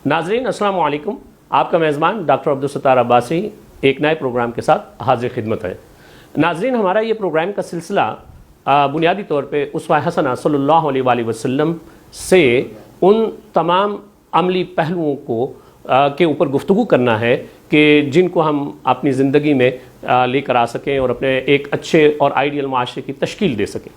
ناظرین السلام علیکم، آپ کا میزبان ڈاکٹر عبدالستار عباسی ایک نئے پروگرام کے ساتھ حاضر خدمت ہے۔ ناظرین، ہمارا یہ پروگرام کا سلسلہ بنیادی طور پہ اسوہ حسنہ صلی اللہ علیہ وآلہ وسلم سے ان تمام عملی پہلوؤں کو کے اوپر گفتگو کرنا ہے کہ جن کو ہم اپنی زندگی میں لے کر آ سکیں اور اپنے ایک اچھے اور آئیڈیل معاشرے کی تشکیل دے سکیں۔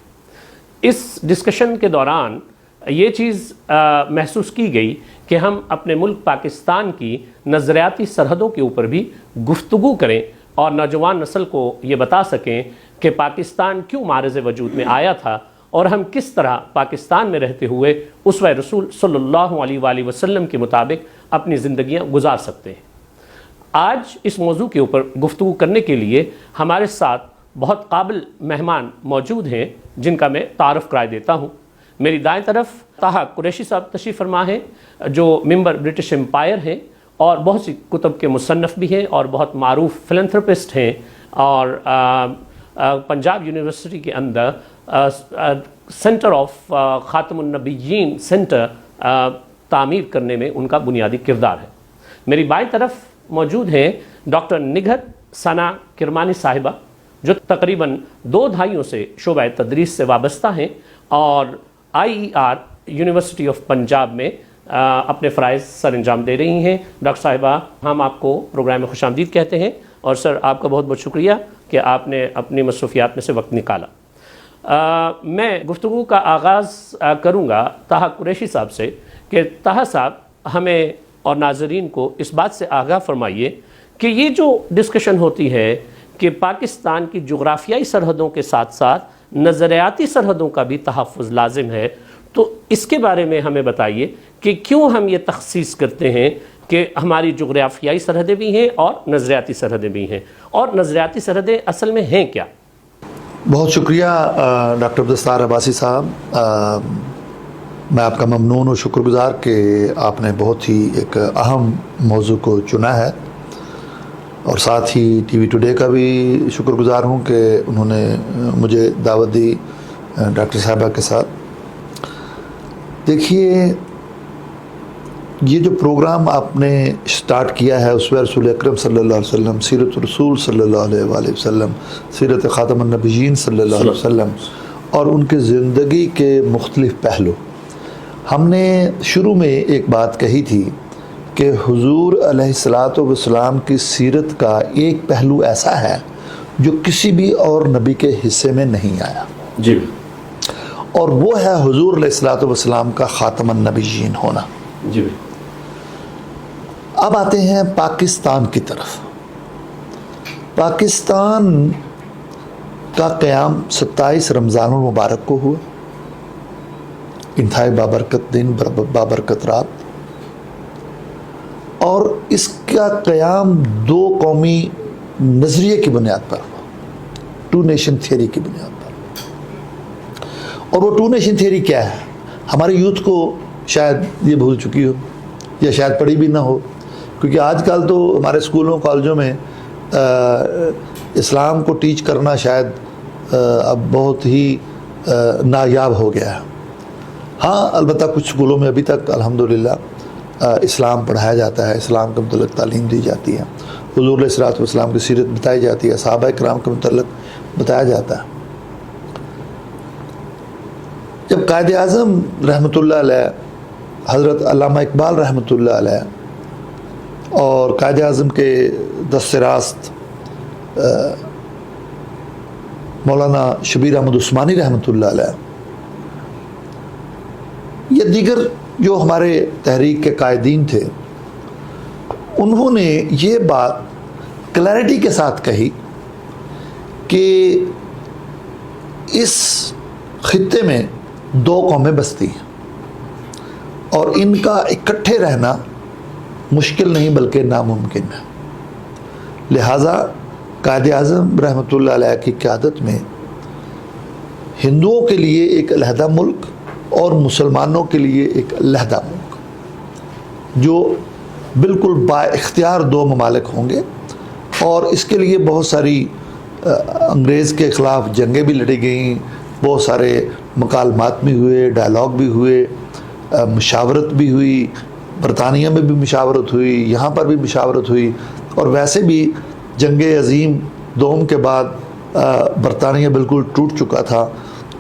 اس ڈسکشن کے دوران یہ چیز محسوس کی گئی کہ ہم اپنے ملک پاکستان کی نظریاتی سرحدوں کے اوپر بھی گفتگو کریں اور نوجوان نسل کو یہ بتا سکیں کہ پاکستان کیوں معرض وجود میں آیا تھا اور ہم کس طرح پاکستان میں رہتے ہوئے اسوہ رسول صلی اللہ علیہ وآلہ وسلم کے مطابق اپنی زندگیاں گزار سکتے ہیں۔ آج اس موضوع کے اوپر گفتگو کرنے کے لیے ہمارے ساتھ بہت قابل مہمان موجود ہیں جن کا میں تعارف کرائے دیتا ہوں۔ میری دائیں طرف طاہا قریشی صاحب تشریف فرما ہیں جو ممبر برٹش امپائر ہیں اور بہت سی کتب کے مصنف بھی ہیں اور بہت معروف فلنتھرپسٹ ہیں، اور پنجاب یونیورسٹی کے اندر سینٹر آف خاتم النبیین سینٹر تعمیر کرنے میں ان کا بنیادی کردار ہے۔ میری بائیں طرف موجود ہیں ڈاکٹر نگہت ثنا کرمانی صاحبہ جو تقریباً 2 دہائیوں سے شعبہ تدریس سے وابستہ ہیں اور IER یونیورسٹی آف پنجاب میں اپنے فرائض سر انجام دے رہی ہیں۔ ڈاکٹر صاحبہ، ہم آپ کو پروگرام میں خوش آمدید کہتے ہیں، اور سر آپ کا بہت بہت شکریہ کہ آپ نے اپنی مصروفیات میں سے وقت نکالا۔ میں گفتگو کا آغاز کروں گا طاہا قریشی صاحب سے کہ طاہا صاحب ہمیں اور ناظرین کو اس بات سے آگاہ فرمائیے کہ یہ جو ڈسکشن ہوتی ہے کہ پاکستان کی جغرافیائی سرحدوں کے ساتھ ساتھ نظریاتی سرحدوں کا بھی تحفظ لازم ہے، تو اس کے بارے میں ہمیں بتائیے کہ کیوں ہم یہ تخصیص کرتے ہیں کہ ہماری جغرافیائی سرحدیں بھی ہیں اور نظریاتی سرحدیں بھی ہیں، اور نظریاتی سرحدیں اصل میں ہیں کیا؟ بہت شکریہ ڈاکٹر عبدالستار عباسی صاحب، میں آپ کا ممنون اور شکر گزار کہ آپ نے بہت ہی ایک اہم موضوع کو چنا ہے، اور ساتھ ہی ٹی وی ٹوڈے کا بھی شکر گزار ہوں کہ انہوں نے مجھے دعوت دی ڈاکٹر صاحبہ کے ساتھ۔ دیکھیے، یہ جو پروگرام آپ نے سٹارٹ کیا ہے اسوہ رسول اکرم صلی اللہ علیہ وسلم، سیرت رسول صلی اللہ علیہ وآلہ وسلم، سیرت خاتم النبیین صلی اللہ علیہ وسلم، اور ان کے زندگی کے مختلف پہلو، ہم نے شروع میں ایک بات کہی تھی کہ حضور علیہ الصلاۃ والسلام کی سیرت کا ایک پہلو ایسا ہے جو کسی بھی اور نبی کے حصے میں نہیں آیا، جی، اور وہ ہے حضور علیہ الصلاۃ والسلام کا خاتم النبیین ہونا۔ جی، اب آتے ہیں پاکستان کی طرف۔ پاکستان کا قیام 27 رمضان المبارک کو ہوا، انتہائی بابرکت دن، بابرکت رات، اور اس کا قیام 2 قومی نظریے کی بنیاد پر ہوا، 2 نیشن تھیوری کی بنیاد پر۔ اور وہ 2 نیشن تھیوری کیا ہے؟ ہمارے یوتھ کو شاید یہ بھول چکی ہو یا شاید پڑھی بھی نہ ہو، کیونکہ آج کل تو ہمارے اسکولوں کالجوں میں اسلام کو ٹیچ کرنا شاید اب بہت ہی نایاب ہو گیا ہے۔ ہاں، البتہ کچھ اسکولوں میں ابھی تک الحمدللہ اسلام پڑھایا جاتا ہے، اسلام کے متعلق تعلیم دی جاتی ہے، حضور علیہ الصلوۃ والسلام کی سیرت بتائی جاتی ہے، صحابہ کرام کے متعلق بتایا جاتا ہے۔ جب قائد اعظم رحمۃ اللہ علیہ، حضرت علامہ اقبال رحمۃ اللہ علیہ، اور قائد اعظم کے دست راست مولانا شبیر احمد عثمانی رحمۃ اللہ علیہ، یہ دیگر جو ہمارے تحریک کے قائدین تھے، انہوں نے یہ بات کلیئرٹی کے ساتھ کہی کہ اس خطے میں 2 قومیں بستی ہیں اور ان کا اکٹھے رہنا مشکل نہیں بلکہ ناممکن ہے۔ لہٰذا قائد اعظم رحمۃ اللہ علیہ کی قیادت میں ہندوؤں کے لیے ایک علیحدہ ملک اور مسلمانوں کے لیے ایک علیحدہ ملک، جو بالکل با اختیار 2 ممالک ہوں گے، اور اس کے لیے بہت ساری انگریز کے خلاف جنگیں بھی لڑی گئیں، بہت سارے مکالمات بھی ہوئے، ڈائلاگ بھی ہوئے، مشاورت بھی ہوئی، برطانیہ میں بھی مشاورت ہوئی، یہاں پر بھی مشاورت ہوئی، اور ویسے بھی جنگ عظیم دوم کے بعد برطانیہ بالکل ٹوٹ چکا تھا،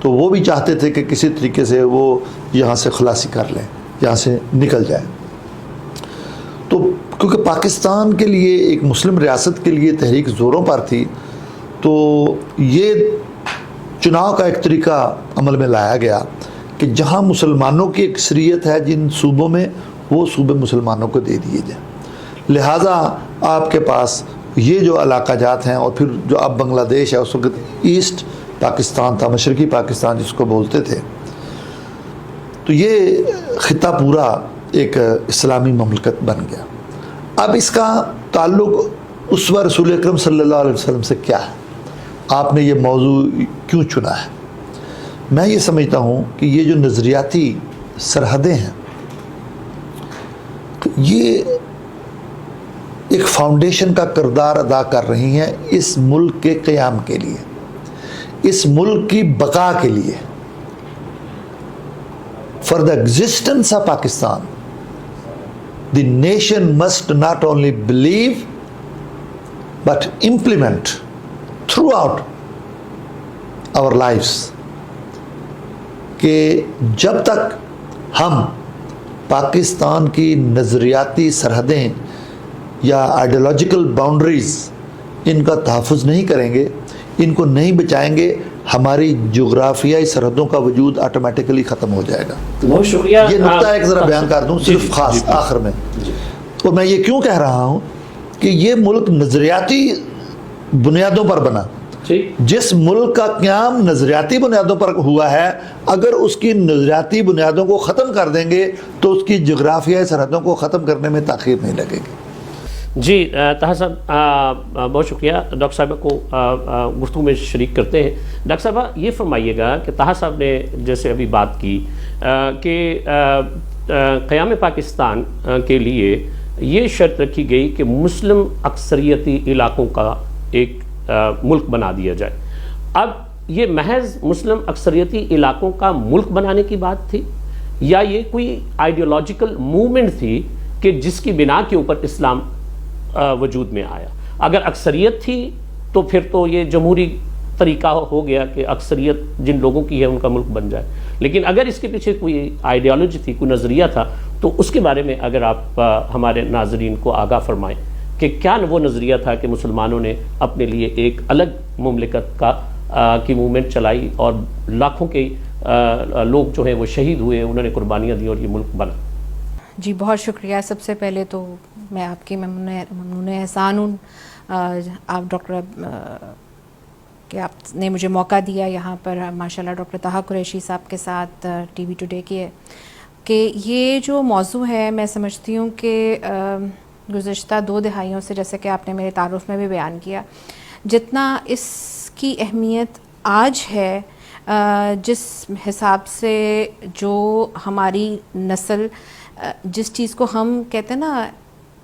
تو وہ بھی چاہتے تھے کہ کسی طریقے سے وہ یہاں سے خلاصی کر لیں، یہاں سے نکل جائے. تو کیونکہ پاکستان کے لیے ایک مسلم ریاست کے لیے تحریک زوروں پر تھی، تو یہ چناؤ کا ایک طریقہ عمل میں لایا گیا کہ جہاں مسلمانوں کی اکثریت ہے جن صوبوں میں، وہ صوبے مسلمانوں کو دے دیے جائیں. لہٰذا آپ کے پاس یہ جو علاقہ جات ہیں، اور پھر جو اب بنگلہ دیش ہے، اس وقت ایسٹ پاکستان تھا، مشرقی پاکستان جس کو بولتے تھے، تو یہ خطہ پورا ایک اسلامی مملکت بن گیا. اب اس کا تعلق اسوہ رسول اکرم صلی اللہ علیہ وسلم سے کیا ہے؟ آپ نے یہ موضوع کیوں چنا ہے؟ میں یہ سمجھتا ہوں کہ یہ جو نظریاتی سرحدیں ہیں، یہ ایک فاؤنڈیشن کا کردار ادا کر رہی ہیں اس ملک کے قیام کے لیے، اس ملک کی بقا کے لیے. For the existence of Pakistan, the nation must not only believe but implement throughout our lives کہ جب تک ہم پاکستان کی نظریاتی سرحدیں یا آئیڈیالوجیکل باؤنڈریز ان کا تحفظ نہیں کریں گے، ان کو نہیں بچائیں گے، ہماری جغرافیائی سرحدوں کا وجود آٹومیٹکلی ختم ہو جائے گا. بہت شکریہ. یہ نقطہ ایک ذرا بیان کر دوں صرف خاص آخر میں. اور میں یہ کیوں کہہ رہا ہوں کہ یہ ملک نظریاتی بنیادوں پر بنا. جس ملک کا قیام نظریاتی بنیادوں پر ہوا ہے، اگر اس کی نظریاتی بنیادوں کو ختم کر دیں گے تو اس کی جغرافیائی سرحدوں کو ختم کرنے میں تاخیر نہیں لگے گی. جی طاہر صاحب بہت شکریہ. ڈاکٹر صاحبہ کو گفتگو میں شریک کرتے ہیں. ڈاکٹر صاحبہ یہ فرمائیے گا کہ طاہر صاحب نے جیسے ابھی بات کی کہ قیام پاکستان کے لیے یہ شرط رکھی گئی کہ مسلم اکثریتی علاقوں کا ایک ملک بنا دیا جائے. اب یہ محض مسلم اکثریتی علاقوں کا ملک بنانے کی بات تھی، یا یہ کوئی آئیڈیالوجیکل موومنٹ تھی کہ جس کی بنا کے اوپر اسلام وجود میں آیا؟ اگر اکثریت تھی تو پھر تو یہ جمہوری طریقہ ہو گیا کہ اکثریت جن لوگوں کی ہے ان کا ملک بن جائے. لیکن اگر اس کے پیچھے کوئی آئیڈیالوجی تھی، کوئی نظریہ تھا، تو اس کے بارے میں اگر آپ ہمارے ناظرین کو آگاہ فرمائیں کہ کیا وہ نظریہ تھا کہ مسلمانوں نے اپنے لیے ایک الگ مملکت کی موومنٹ چلائی اور لاکھوں کے لوگ جو ہیں وہ شہید ہوئے، انہوں نے قربانیاں دی اور یہ ملک بنا. جی بہت شکریہ. سب سے پہلے تو میں آپ کی ممنون احسان ہوں آپ ڈاکٹر کہ آپ نے مجھے موقع دیا یہاں پر ماشاءاللہ ڈاکٹر طاہر قریشی صاحب کے ساتھ ٹی وی ٹوڈے کے، کہ یہ جو موضوع ہے میں سمجھتی ہوں کہ گزشتہ 2 دہائیوں سے، جیسے کہ آپ نے میرے تعارف میں بھی بیان کیا، جتنا اس کی اہمیت آج ہے، جس حساب سے جو ہماری نسل جس چیز کو ہم کہتے ہیں نا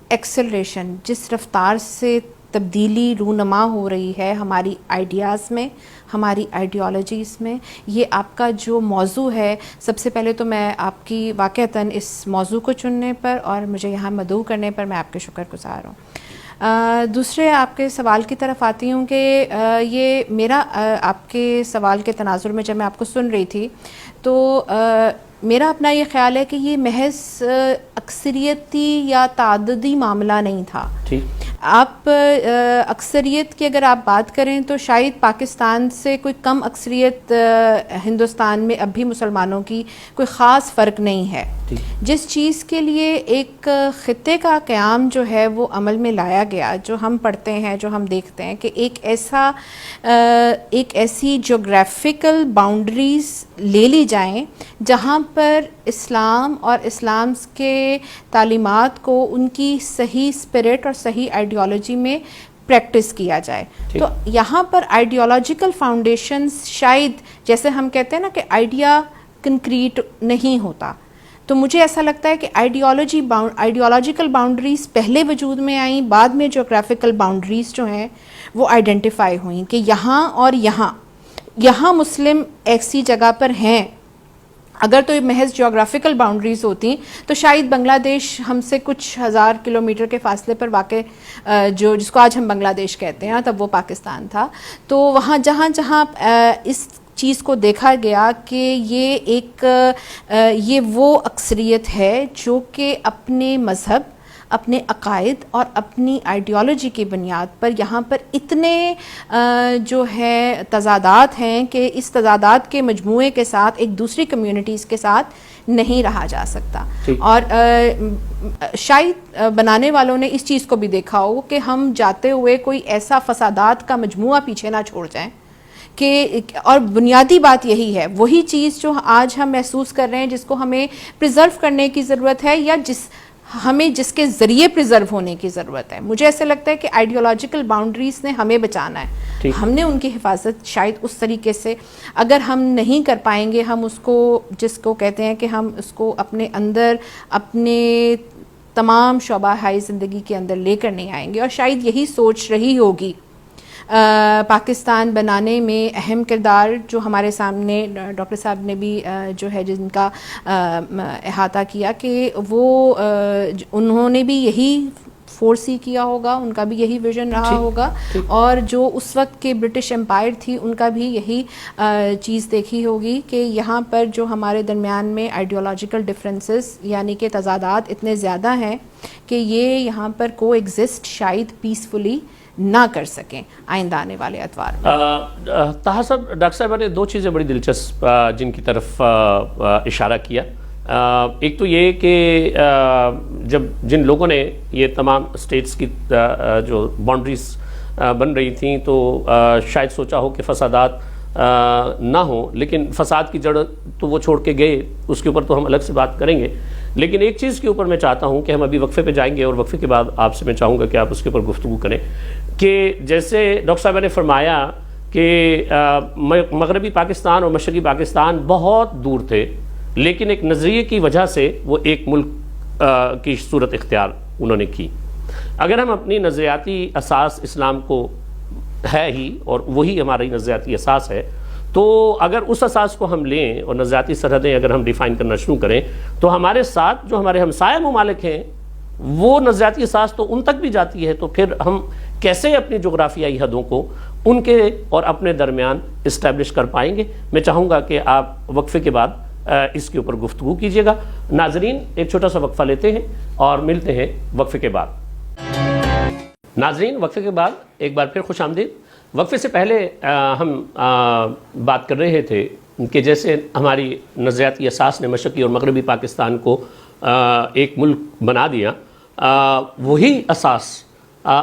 ایکسلریشن، جس رفتار سے تبدیلی رونما ہو رہی ہے ہماری آئیڈیاز میں، ہماری آئیڈیالوجیز میں، یہ آپ کا جو موضوع ہے، سب سے پہلے تو میں آپ کی واقعتاً اس موضوع کو چننے پر اور مجھے یہاں مدعو کرنے پر میں آپ کے شکر گزار ہوں. دوسرے آپ کے سوال کی طرف آتی ہوں کہ یہ میرا آپ کے سوال کے تناظر میں جب میں آپ کو سن رہی تھی تو میرا اپنا یہ خیال ہے کہ یہ محض اکثریتی یا تعددی معاملہ نہیں تھا. آپ اکثریت کی اگر آپ بات کریں تو شاید پاکستان سے کوئی کم اکثریت ہندوستان میں اب بھی مسلمانوں کی کوئی خاص فرق نہیں ہے. جس چیز کے لیے ایک خطے کا قیام جو ہے وہ عمل میں لایا گیا، جو ہم پڑھتے ہیں، جو ہم دیکھتے ہیں کہ ایک ایسی جغرافیکل باؤنڈریز لے لی جائیں جہاں پر اسلام اور اسلام کے تعلیمات کو ان کی صحیح اسپرٹ اور صحیح آئیڈیالوجی میں پریکٹس کیا جائے. تو یہاں پر آئیڈیالوجیکل فاؤنڈیشنز، شاید جیسے ہم کہتے ہیں نا کہ آئیڈیا کنکریٹ نہیں ہوتا، تو مجھے ایسا لگتا ہے کہ آئیڈیالوجیکل باؤنڈریز پہلے وجود میں آئیں، بعد میں جغرافیکل باؤنڈریز جو ہیں وہ آئیڈینٹیفائی ہوئیں کہ یہاں اور یہاں مسلم ایسی جگہ پر ہیں اگر تو یہ محض جغرافیکل باؤنڈریز ہوتی تو شاید بنگلہ دیش ہم سے کچھ ہزار کلومیٹر کے فاصلے پر واقع جس کو آج ہم بنگلہ دیش کہتے ہیں تب وہ پاکستان تھا. تو وہاں جہاں جہاں اس چیز کو دیکھا گیا کہ یہ وہ اکثریت ہے جو کہ اپنے مذہب، اپنے عقائد اور اپنی آئیڈیالوجی کی بنیاد پر یہاں پر اتنے جو ہے تضادات ہیں کہ اس تضادات کے مجموعے کے ساتھ ایک دوسری کمیونٹیز کے ساتھ نہیں رہا جا سکتا. اور شاید بنانے والوں نے اس چیز کو بھی دیکھا ہو کہ ہم جاتے ہوئے کوئی ایسا فسادات کا مجموعہ پیچھے نہ چھوڑ جائیں کہ، اور بنیادی بات یہی ہے، وہی چیز جو آج ہم محسوس کر رہے ہیں جس کو ہمیں پریزرو کرنے کی ضرورت ہے یا جس کے ذریعے پریزرو ہونے کی ضرورت ہے. مجھے ایسے لگتا ہے کہ آئیڈیالوجیکل باؤنڈریز نے ہمیں بچانا ہے. ہم نے ان کی حفاظت شاید اس طریقے سے اگر ہم نہیں کر پائیں گے، ہم اس کو جس کو کہتے ہیں کہ ہم اس کو اپنے اندر اپنے تمام شعبہ ہائی زندگی کے اندر لے کر نہیں آئیں گے. اور شاید یہی سوچ رہی ہوگی پاکستان بنانے میں اہم کردار جو ہمارے سامنے ڈاکٹر صاحب نے بھی جو ہے جن کا احاطہ کیا کہ وہ انہوں نے بھی یہی فورسی کیا ہوگا، ان کا بھی یہی ویژن رہا ہوگا، اور جو اس وقت کے برٹش امپائر تھی ان کا بھی یہی چیز دیکھی ہوگی کہ یہاں پر جو ہمارے درمیان میں آئیڈیالوجیکل ڈفرینسز یعنی کہ تضادات اتنے زیادہ ہیں کہ یہ یہاں پر کو ایگزسٹ شاید پیسفلی نہ کر سکیں آئندہ آنے والے اتوار میں. طاہر صاحب، ڈاکٹر صاحبہ نے دو چیزیں بڑی دلچسپ جن کی طرف اشارہ کیا. ایک تو یہ کہ جن لوگوں نے یہ تمام اسٹیٹس کی جو باؤنڈریز بن رہی تھیں تو شاید سوچا ہو کہ فسادات نہ ہوں، لیکن فساد کی جڑ تو وہ چھوڑ کے گئے، اس کے اوپر تو ہم الگ سے بات کریں گے. لیکن ایک چیز کے اوپر میں چاہتا ہوں کہ ہم ابھی وقفے پہ جائیں گے اور وقفے کے بعد آپ سے میں چاہوں گا کہ آپ اس کے اوپر گفتگو کریں کہ جیسے ڈاکٹر صاحبہ نے فرمایا کہ مغربی پاکستان اور مشرقی پاکستان بہت دور تھے، لیکن ایک نظریے کی وجہ سے وہ ایک ملک کی صورت اختیار انہوں نے کی. اگر ہم اپنی نظریاتی اساس اسلام کو ہے ہی اور وہی ہماری نظریاتی اساس ہے، تو اگر اس اساس کو ہم لیں اور نظریاتی سرحدیں اگر ہم ڈیفائن کرنا شروع کریں تو ہمارے ساتھ جو ہمارے ہمسایہ ممالک ہیں وہ نظریاتی اساس تو ان تک بھی جاتی ہے، تو پھر ہم کیسے اپنی جغرافیائی حدوں کو ان کے اور اپنے درمیان اسٹیبلش کر پائیں گے؟ میں چاہوں گا کہ آپ وقفے کے بعد اس کے اوپر گفتگو کیجیے گا. ناظرین، ایک چھوٹا سا وقفہ لیتے ہیں اور ملتے ہیں وقفے کے بعد. ناظرین، وقفے کے بعد ایک بار پھر خوش آمدید. وقفے سے پہلے ہم بات کر رہے تھے کہ جیسے ہماری نظریاتی اساس نے مشرقی اور مغربی پاکستان کو ایک ملک بنا دیا، وہی اساس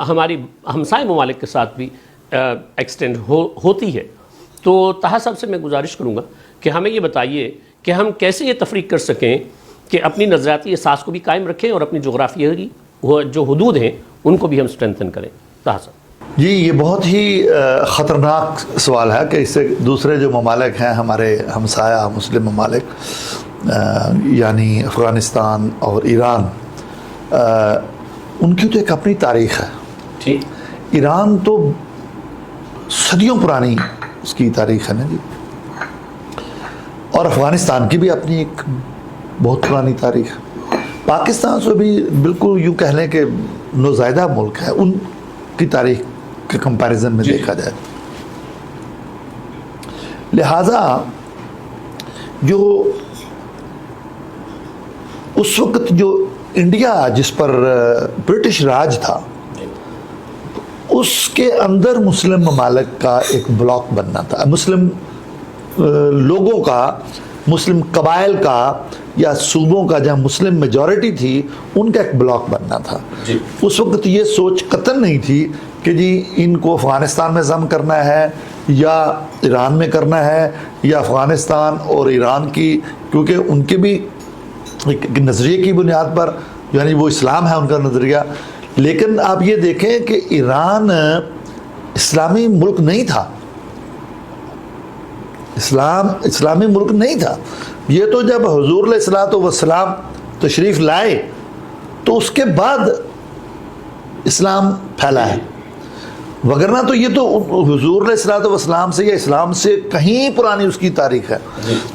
ہماری ہمسائے ممالک کے ساتھ بھی ایکسٹینڈ ہوتی ہے. تو طاہر صاحب سے میں گزارش کروں گا کہ ہمیں یہ بتائیے کہ ہم کیسے یہ تفریق کر سکیں کہ اپنی نظریاتی اساس کو بھی قائم رکھیں اور اپنی جغرافیائی جو حدود ہیں ان کو بھی ہم اسٹرینتھن کریں. طاہر صاحب جی، یہ بہت ہی خطرناک سوال ہے کہ اس سے دوسرے جو ممالک ہیں ہمارے ہمسایہ مسلم ممالک یعنی افغانستان اور ایران، ان کی تو ایک اپنی تاریخ ہے. ایران تو صدیوں پرانی اس کی تاریخ ہے نا جی، اور افغانستان کی بھی اپنی ایک بہت پرانی تاریخ ہے. پاکستان سے بھی بالکل یوں کہہ لیں کہ نوزائیدہ ملک ہے ان کی تاریخ کے کمپیریزن میں دیکھا جائے. لہذا جو اس وقت جو انڈیا جس پر برٹش راج تھا، اس کے اندر مسلم ممالک کا ایک بلاک بننا تھا، مسلم لوگوں کا، مسلم قبائل کا یا صوبوں کا جہاں مسلم میجورٹی تھی ان کا ایک بلاک بننا تھا. اس وقت یہ سوچ قطعاً نہیں تھی کہ جی ان کو افغانستان میں ضم کرنا ہے یا ایران میں کرنا ہے یا افغانستان اور ایران کی، کیونکہ ان کے بھی ایک نظریے کی بنیاد پر، یعنی وہ اسلام ہے ان کا نظریہ. لیکن آپ یہ دیکھیں کہ ایران اسلامی ملک نہیں تھا، اسلامی ملک نہیں تھا. یہ تو جب حضور علیہ الصلوۃ والسلام تشریف لائے تو اس کے بعد اسلام پھیلا ہے. وگرنہ تو یہ تو حضور علیہ الصلوۃ والسلام سے یا اسلام سے کہیں پرانی اس کی تاریخ ہے.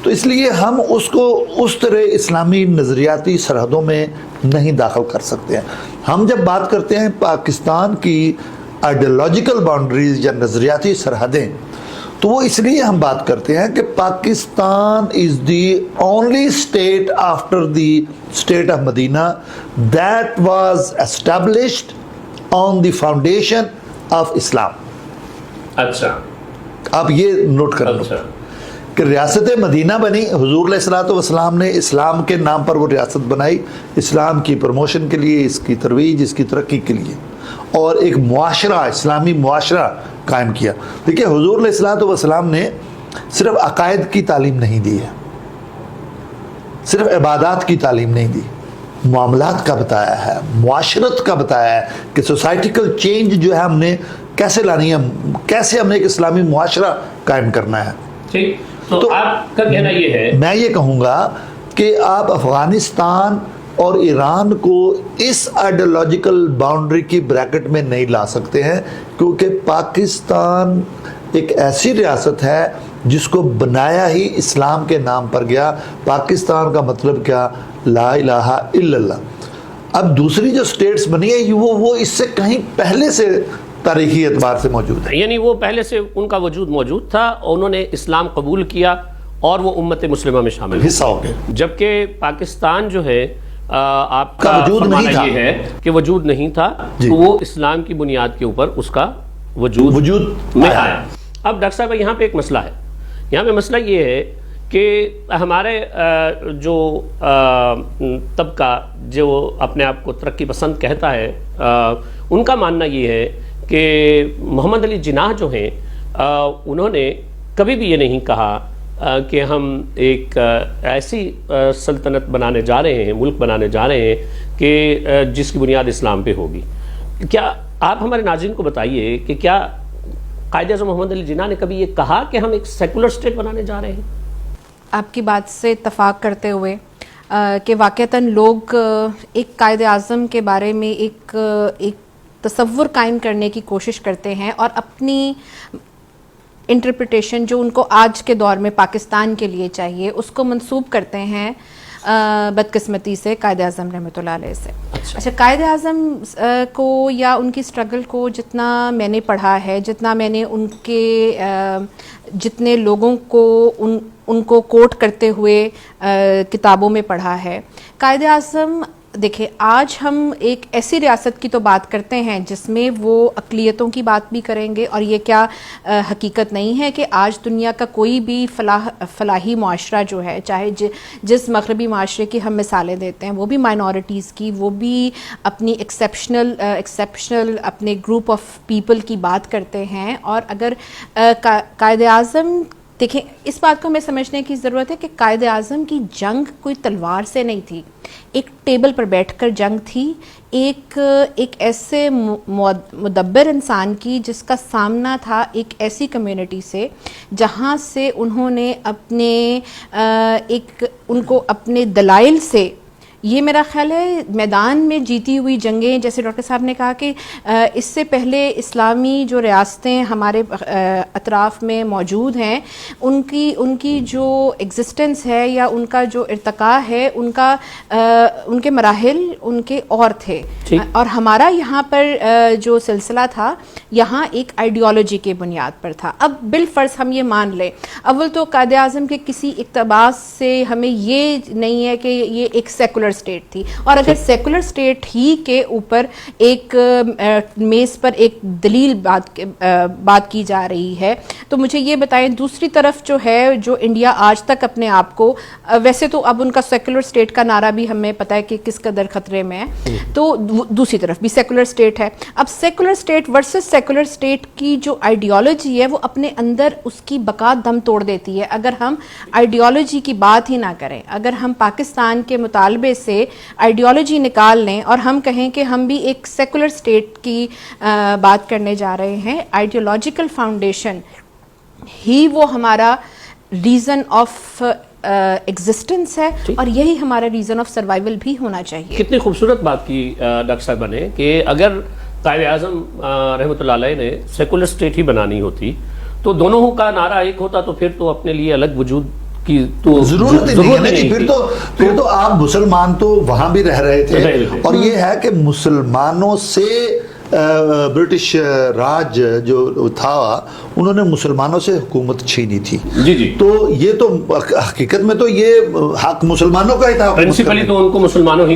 تو اس لیے ہم اس کو اس طرح اسلامی نظریاتی سرحدوں میں نہیں داخل کر سکتے ہیں. ہم جب بات کرتے ہیں پاکستان کی آئیڈیالوجیکل باؤنڈریز یا نظریاتی سرحدیں، تو وہ اس لیے ہم بات کرتے ہیں کہ Pakistan is the only state after the state of Medina that was established on the foundation of Islam. اچھا، آپ یہ نوٹ کر لو کہ ریاست مدینہ بنی، حضور علیہ الصلوۃ والسلام نے اسلام کے نام پر وہ ریاست بنائی، اسلام کی پروموشن کے لیے، اس کی ترویج، اس کی ترقی کے لیے، اور ایک معاشرہ، اسلامی معاشرہ قائم کیا. دیکھیے حضور علیہ الصلوۃ والسلام نے صرف عقائد کی تعلیم نہیں دی ہے، صرف عبادات کی تعلیم نہیں دی، معاملات کا بتایا ہے، معاشرت کا بتایا ہے کہ سوسائٹیکل چینج جو ہے ہم نے کیسے لانی ہے، کیسے ہم نے ایک اسلامی معاشرہ قائم کرنا ہے. ٹھیک، تو آپ کا کہنا یہ ہے، میں یہ کہوں گا کہ آپ افغانستان اور ایران کو اس آئیڈیالوجیکل باؤنڈری کی بریکٹ میں نہیں لا سکتے ہیں، کیونکہ پاکستان ایک ایسی ریاست ہے جس کو بنایا ہی اسلام کے نام پر گیا. پاکستان کا مطلب کیا؟ لا الہ الا اللہ. اب دوسری جو سٹیٹس بنی ہے وہ اس سے کہیں پہلے سے تاریخی اعتبار سے موجود ہے، یعنی وہ پہلے سے ان کا وجود موجود تھا اور انہوں نے اسلام قبول کیا اور وہ امت مسلمہ میں شامل حصہ ہو گئے. جبکہ پاکستان جو ہے آپ کا وجود نہیں تھا، یہ ہے کہ وجود نہیں تھا، تو وہ اسلام کی بنیاد کے اوپر اس کا وجود میں آیا. اب ڈاکٹر صاحب یہاں پہ ایک مسئلہ ہے، یہاں پہ مسئلہ یہ ہے کہ ہمارے جو طبقہ جو اپنے آپ کو ترقی پسند کہتا ہے، ان کا ماننا یہ ہے کہ محمد علی جناح جو ہیں انہوں نے کبھی بھی یہ نہیں کہا کہ ہم ایک ایسی سلطنت بنانے جا رہے ہیں، ملک بنانے جا رہے ہیں کہ جس کی بنیاد اسلام پہ ہوگی. کیا آپ ہمارے ناظرین کو بتائیے کہ کیا قائد اعظم محمد علی جناح نے کبھی یہ کہا کہ ہم ایک سیکولر اسٹیٹ بنانے جا رہے ہیں؟ آپ کی بات سے اتفاق کرتے ہوئے کہ واقعتاً لوگ ایک قائد اعظم کے بارے میں ایک تصور قائم کرنے کی کوشش کرتے ہیں اور اپنی انٹرپریٹیشن جو ان کو آج کے دور میں پاکستان کے لیے چاہیے اس کو منسوب کرتے ہیں بدقسمتی سے قائد اعظم رحمۃ اللہ علیہ سے. اچھا، قائد اعظم کو یا ان کی سٹرگل کو جتنا میں نے پڑھا ہے، جتنا میں نے ان کے جتنے لوگوں کو ان کو کوٹ کرتے ہوئے کتابوں میں پڑھا ہے، قائد اعظم دیکھیں آج ہم ایک ایسی ریاست کی تو بات کرتے ہیں جس میں وہ اقلیتوں کی بات بھی کریں گے، اور یہ کیا حقیقت نہیں ہے کہ آج دنیا کا کوئی بھی فلاحی معاشرہ جو ہے، چاہے جس مغربی معاشرے کی ہم مثالیں دیتے ہیں، وہ بھی مائنورٹیز کی، وہ بھی اپنی ایکسیپشنل اپنے گروپ آف پیپل کی بات کرتے ہیں. اور اگر قائد اعظم دیکھیں، اس بات کو ہمیں سمجھنے کی ضرورت ہے کہ قائد اعظم کی جنگ کوئی تلوار سے نہیں تھی، ایک ٹیبل پر بیٹھ کر جنگ تھی، ایک ایسے مدبر انسان کی جس کا سامنا تھا ایک ایسی کمیونٹی سے جہاں سے انہوں نے ان کو اپنے دلائل سے، یہ میرا خیال ہے میدان میں جیتی ہوئی جنگیں، جیسے ڈاکٹر صاحب نے کہا کہ اس سے پہلے اسلامی جو ریاستیں ہمارے اطراف میں موجود ہیں، ان کی جو ایگزسٹنس ہے یا ان کا جو ارتقاء ہے، ان کے مراحل ان کے اور تھے. اور ہمارا یہاں پر جو سلسلہ تھا یہاں ایک آئیڈیالوجی کے بنیاد پر تھا. اب بالفرض ہم یہ مان لیں، اول تو قائد اعظم کے کسی اقتباس سے ہمیں یہ نہیں ہے کہ یہ ایک سیکولر اسٹیٹ تھی، اور اگر سیکولر اسٹیٹ ہی کے اوپر ایک میز پر ایک دلیل بات کی جا رہی ہے تو مجھے یہ بتائیں دوسری طرف جو ہے، جو انڈیا آج تک اپنے آپ کو، ویسے تو اب ان کا سیکولر اسٹیٹ کا نعرہ بھی ہمیں پتہ ہے کہ کس قدر خطرے میں ہے، تو دوسری طرف بھی سیکولر اسٹیٹ ہے. اب secular state versus secular state کی جو آئیڈیالوجی ہے وہ اپنے اندر اس کی بقا دم توڑ دیتی ہے. اگر ہم آئیڈیالوجی کی بات ہی نہ کریں، اگر ہم پاکستان کے مطالبے سے آئیڈیالوجی نکال لیں اور ہم کہیں کہ ہم بھی ایک سیکولر اسٹیٹ کی بات کرنے جا رہے ہیں، آئیڈیالوجیکل فاؤنڈیشن ہی وہ ہمارا ریزن آف ایگزسٹنس ہے، اور یہی ہمارا ریزن آف سروائیول بھی ہونا چاہیے. کتنی خوبصورت بات کی ڈاکٹر صاحبہ نے کہ اگر قائد اعظم رحمۃ اللہ علیہ نے سیکولر اسٹیٹ ہی بنانی ہوتی تو دونوں کا نعرہ ایک ہوتا تو پھر تو اپنے لیے الگ وجود کی تو ضرورت ہی نہیں ہے کہ پھر تو آپ مسلمان تو وہاں بھی رہ رہے تھے، اور یہ ہے کہ مسلمانوں سے برٹش راج جو تھا انہوں نے مسلمانوں سے حکومت چھینی تھی، جی تو یہ تو حقیقت میں تو یہ حق مسلمانوں کا ہی تھا، پرنسپلی تو ان کو مسلمانوں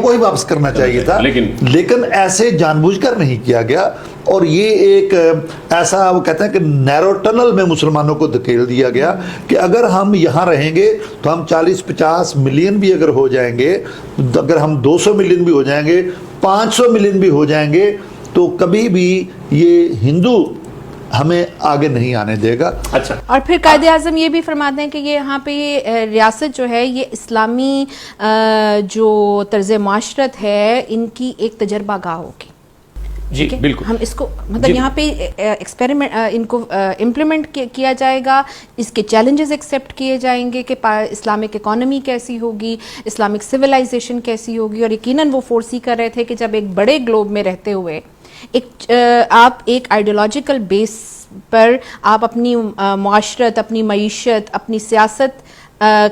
کو ہی واپس کرنا چاہیے تھا، لیکن ایسے جان بوجھ کر نہیں کیا گیا، اور یہ ایک ایسا وہ کہتے ہیں کہ نیرو ٹنل میں مسلمانوں کو دھکیل دیا گیا کہ اگر ہم یہاں رہیں گے تو ہم 40-50 ملین بھی اگر ہو جائیں گے، اگر ہم 200 ملین بھی ہو جائیں گے، 500 ملین بھی ہو جائیں گے، تو کبھی بھی یہ ہندو ہمیں آگے نہیں آنے دے گا۔ اچھا، اور پھر قائد اعظم یہ بھی فرماتے ہیں کہ یہ یہاں پہ یہ ریاست جو ہے یہ اسلامی جو طرز معاشرت ہے ان کی ایک تجربہ گاہ ہوگی۔ جی بالکل، ہم اس کو مطلب یہاں پہ ایکسپیریمنٹ ان کو امپلیمنٹ کیا جائے گا، اس کے چیلنجز ایکسیپٹ کیے جائیں گے کہ اسلامک اکانومی کیسی ہوگی، اسلامک سویلائزیشن کیسی ہوگی، اور یقیناً وہ فورسی کر رہے تھے کہ جب ایک بڑے گلوب میں رہتے ہوئے آپ ایک آئیڈیولوجیکل بیس پر آپ اپنی معاشرت، اپنی معیشت، اپنی سیاست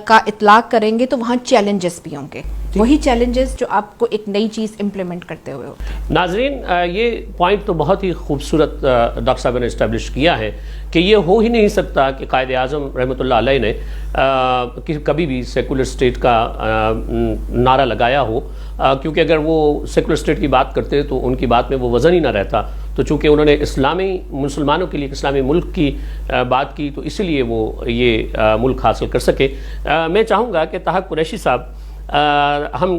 کا اطلاق کریں گے تو وہاں چیلنجز بھی ہوں گے، وہی چیلنجز جو آپ کو ایک نئی چیز امپلیمنٹ کرتے ہوئے ہو۔ ناظرین یہ پوائنٹ تو بہت ہی خوبصورت ڈاکٹر صاحب نے اسٹیبلش کیا ہے کہ یہ ہو ہی نہیں سکتا کہ قائد اعظم رحمۃ اللہ علیہ نے کبھی بھی سیکولر اسٹیٹ کا نعرہ لگایا ہو، کیونکہ اگر وہ سیکولر اسٹیٹ کی بات کرتے تو ان کی بات میں وہ وزن ہی نہ رہتا، تو چونکہ انہوں نے اسلامی مسلمانوں کے لیے اسلامی ملک کی بات کی تو اسی لیے وہ یہ ملک حاصل کر سکے۔ میں چاہوں گا کہ طاہر قریشی صاحب ہم